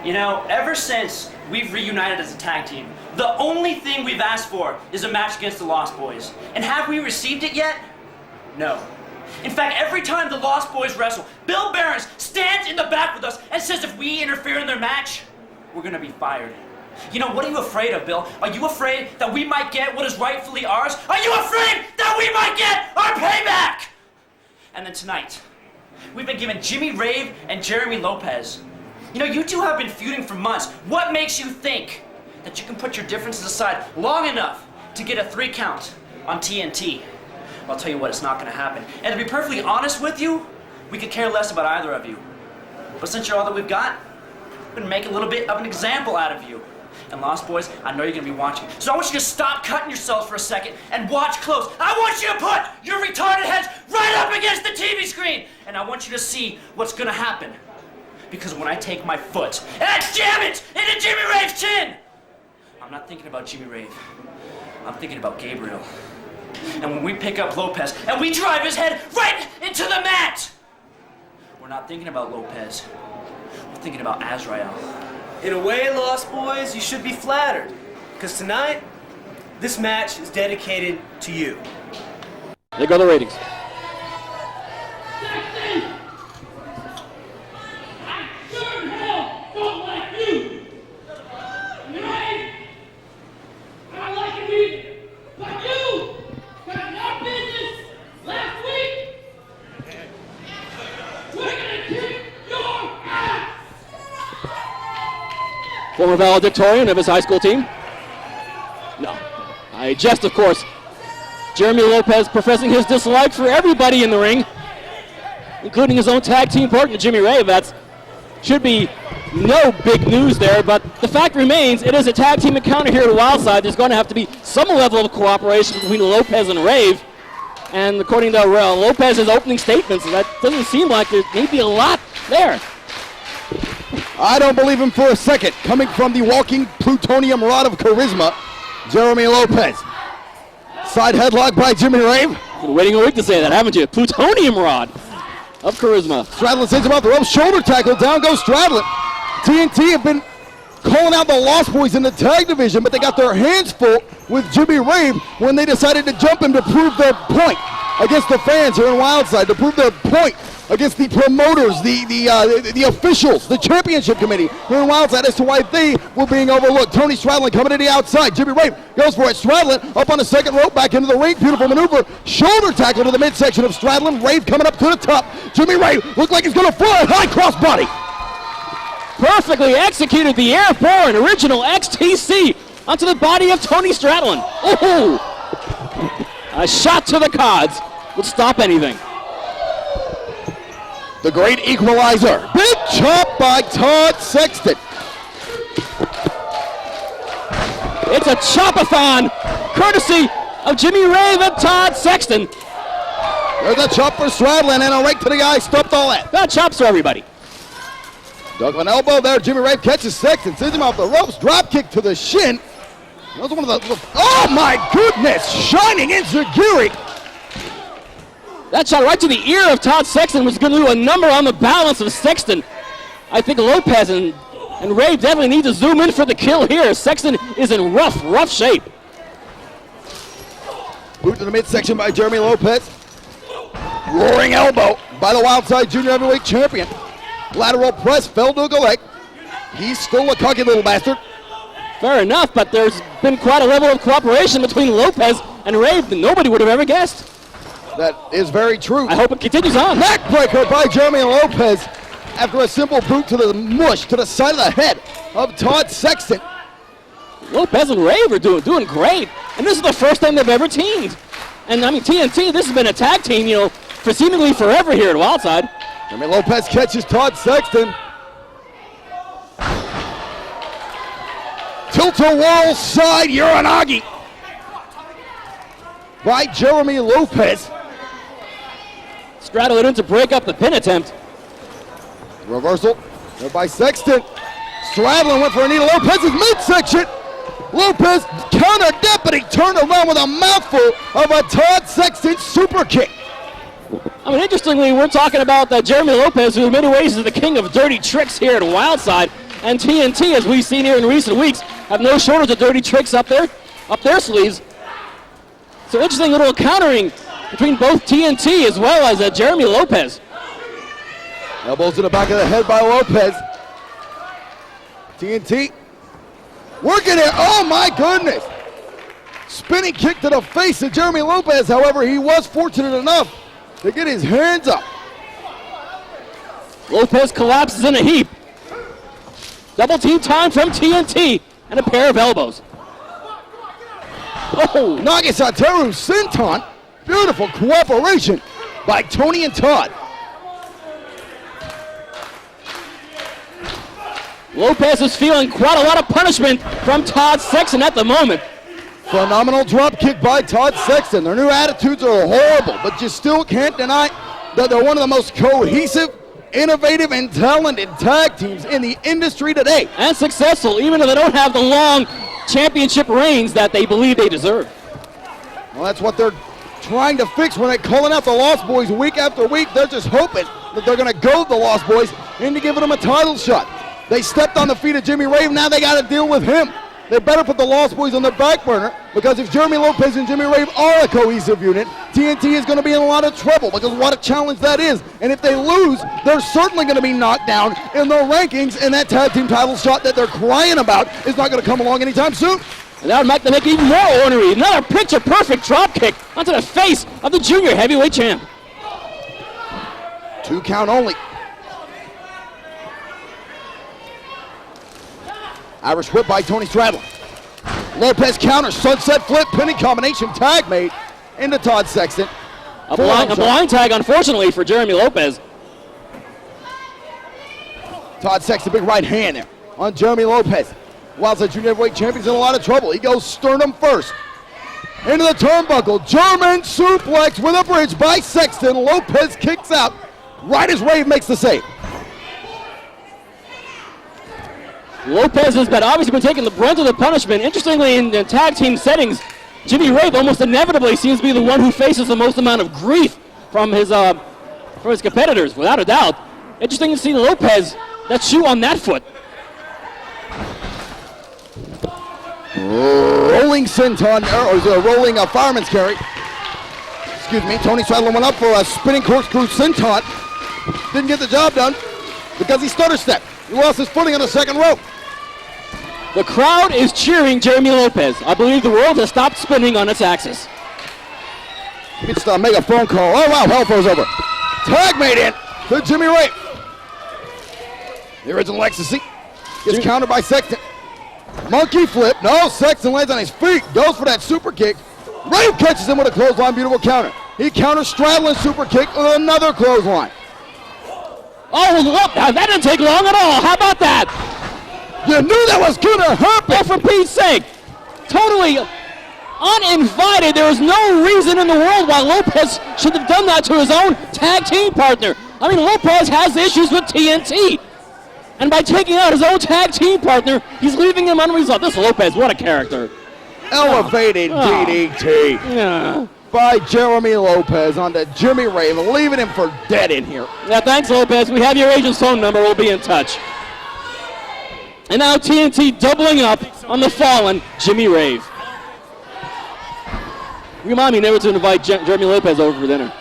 You know, ever since we've reunited as a tag team, the only thing we've asked for is a match against the Lost Boys. And have we received it yet? No. In fact, every time the Lost Boys wrestle, Bill Behrens stands in the back with us and says if we interfere in their match, we're gonna be fired. You know, what are you afraid of, Bill? Are you afraid that we might get what is rightfully ours? Are you afraid that we might get our payback? And then tonight, we've been given Jimmy Rave and Jeremy Lopez. You know, you two have been feuding for months. What makes you think that you can put your differences aside long enough to get a 3 count on TNT? Well, I'll tell you what, it's not gonna happen. And to be perfectly honest with you, we could care less about either of you. But since you're all that we've got, we're gonna make a little bit of an example out of you. And Lost Boys, I know you're gonna be watching. So I want you to stop cutting yourselves for a second and watch close. I want you to put your retarded heads right up against the TV screen. And I want you to see what's gonna happen. Because when I take my foot and I jam it into Jimmy Rave's chin, I'm not thinking about Jimmy Rave. I'm thinking about Gabriel. And when we pick up Lopez and we drive his head right into the mat, we're not thinking about Lopez. We're thinking about Azrael. In a way, Lost Boys, you should be flattered. Because tonight, this match is dedicated to you. There go the ratings. Former valedictorian of his high school team? No. I jest, of course. Jeremy Lopez professing his dislike for everybody in the ring, including his own tag team partner, Jimmy Rave. That should be no big news there, but the fact remains, it is a tag team encounter here at Wildside. There's going to have to be some level of cooperation between Lopez and Rave. And according to Lopez's opening statements, that doesn't seem like there may be a lot there. I don't believe him for a second. Coming from the walking plutonium rod of charisma, Jeremy Lopez. Side headlock by Jimmy Rave. Been waiting a week to say that, haven't you? Plutonium rod of charisma. Stradlin sends him off the rope. Shoulder tackle. Down goes Stradlin. TNT have been calling out the Lost Boys in the tag division, but they got their hands full with Jimmy Rave when they decided to jump him to prove their point against the fans here in Wildside, to prove their point against the promoters, the officials, the championship committee here in Wildside as to why they were being overlooked. Tony Stradlin coming to the outside. Jimmy Rave goes for it. Stradlin up on the second rope, back into the ring. Beautiful maneuver. Shoulder tackle to the midsection of Stradlin. Rave coming up to the top. Jimmy Rave looked like he's going to fly. High cross body. Perfectly executed the airborne original XTC onto the body of Tony Stradlin. Oh! A shot to the cods would stop anything. The great equalizer. Big chop by Todd Sexton. It's a chopathon, courtesy of Jimmy Rave and Todd Sexton. There's a chop for Stradlin and a right to the eye. Stopped all that. Got chops for everybody. Duckman elbow there. Jimmy Rave catches Sexton. Sends him off the ropes. Drop kick to the shin. That was one of the oh my goodness. Shining Inzaguri. That shot right to the ear of Todd Sexton was going to do a number on the balance of Sexton. I think Lopez and Rave definitely need to zoom in for the kill here. Sexton is in rough shape. Boot to the midsection by Jeremy Lopez. Roaring elbow by the Wildside Junior Heavyweight Champion. Lateral press, fell to a leg. He's still a cocky little bastard. Fair enough, but there's been quite a level of cooperation between Lopez and Rave that nobody would have ever guessed. That is very true. I hope it continues on. Neckbreaker by Jeremy Lopez after a simple boot to the mush to the side of the head of Todd Sexton. Lopez and Rave are doing great, and this is the first time they've ever teamed. And I mean, TNT, this has been a tag team, you know, for seemingly forever here at Wildside. Jeremy Lopez catches Todd Sexton. Tilt-a-whirl side Uranagi by Jeremy Lopez. Stradlin in to break up the pin attempt. Reversal there by Sexton. Stradlin went for a knee to Lopez's midsection. Lopez countered that, but he turned around with a mouthful of a Todd Sexton super kick. I mean, interestingly, we're talking about Jeremy Lopez, who in many ways is the king of dirty tricks here at Wildside. and TNT, as we've seen here in recent weeks, have no shortage of dirty tricks up their sleeves. So interesting little countering between both TNT as well as Jeremy Lopez. Elbows in the back of the head by Lopez. TNT working it. Oh my goodness. Spinning kick to the face of Jeremy Lopez. However, he was fortunate enough to get his hands up. Lopez collapses in a heap. Double team time from TNT and a pair of elbows. Oh, Nagasatoru Senton. Beautiful cooperation by Tony and Todd. Lopez is feeling quite a lot of punishment from Todd Sexton at the moment. Phenomenal drop kick by Todd Sexton. Their new attitudes are horrible, but you still can't deny that they're one of the most cohesive, innovative, and talented tag teams in the industry today. And successful, even if they don't have the long championship reigns that they believe they deserve. Well, that's what they're trying to fix when they're calling out the Lost Boys week after week. They're just hoping that they're going to goad the Lost Boys into giving them a title shot. They stepped on the feet of Jimmy Rave, now they got to deal with him. They better put the Lost Boys on their back burner, because if Jeremy Lopez and Jimmy Rave are a cohesive unit, TNT is going to be in a lot of trouble, because what a challenge that is. And if they lose, they're certainly going to be knocked down in the rankings, and that tag team title shot that they're crying about is not going to come along anytime soon. And that would make them even more ornery. Another picture-perfect drop kick onto the face of the junior heavyweight champ. 2 count only. Irish whip by Tony Stradlin. Lopez counter, sunset flip, pinning combination, tag made into Todd Sexton. A blind tag, unfortunately, for Jeremy Lopez. Todd Sexton, big right hand there on Jeremy Lopez. Wildside junior heavyweight champion's in a lot of trouble. He goes sternum first. Into the turnbuckle, German suplex with a bridge by Sexton. Lopez kicks out right as Rave makes the save. Lopez has obviously been taking the brunt of the punishment. Interestingly, in the tag team settings, Jimmy Rave almost inevitably seems to be the one who faces the most amount of grief from his competitors, without a doubt. Interesting to see Lopez, that shoe on that foot. Rolling senton, or rolling fireman's carry. Excuse me, Tony Stradlin went up for a spinning corkscrew senton. Didn't get the job done because he stutter stepped. He lost his footing on the second rope. The crowd is cheering Jeremy Lopez. I believe the world has stopped spinning on its axis. Gets to make a phone call. Oh wow, hell throws over. Tag made in to Jimmy Rave. The original ecstasy gets countered by Sexton. Monkey flip. No, Sexton lands on his feet. Goes for that super kick. Rave catches him with a clothesline. Beautiful counter. He counters Stradlin's super kick with another clothesline. Oh, look, that didn't take long at all. How about that? You knew that was going to happen. Oh, for Pete's sake. Totally uninvited. There was no reason in the world why Lopez should have done that to his own tag team partner. I mean, Lopez has issues with TNT. And by taking out his own tag team partner, he's leaving him unresolved. This Lopez, what a character. Elevated DDT by Jeremy Lopez onto Jimmy Rave, leaving him for dead in here. Yeah, thanks, Lopez. We have your agent's phone number. We'll be in touch. And now TNT doubling up on the fallen Jimmy Rave. Remind me never to invite Jeremy Lopez over for dinner.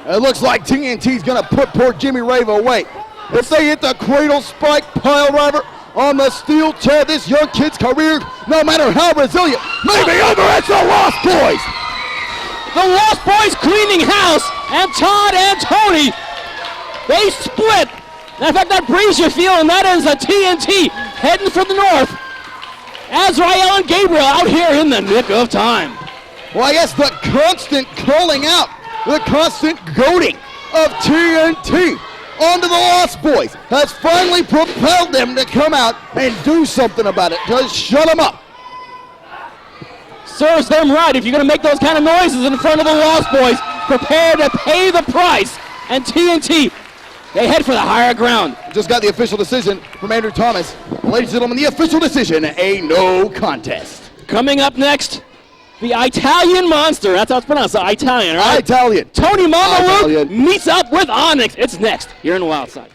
It looks like TNT's going to put poor Jimmy Rave away. If they hit the cradle spike pile driver on the steel chair, this young kid's career, no matter how resilient, may be over. It's the Lost Boys. The Lost Boys cleaning house, and Todd and Tony, they split. In fact, that brings you feeling that is a TNT heading for the north. Azrael and Gabriel out here in the nick of time. Well, I guess the constant calling out, the constant goading of TNT onto the Lost Boys has finally propelled them to come out and do something about it. Just shut them up. Serves them right. If you're going to make those kind of noises in front of the Lost Boys, prepare to pay the price. And TNT, they head for the higher ground. Just got the official decision from Andrew Thomas. Ladies and gentlemen, the official decision, a no contest. Coming up next, the Italian Monster. That's how it's pronounced, Italian, right? Italian. Tony Mama Luke meets up with Onyx. It's next here in Wildside.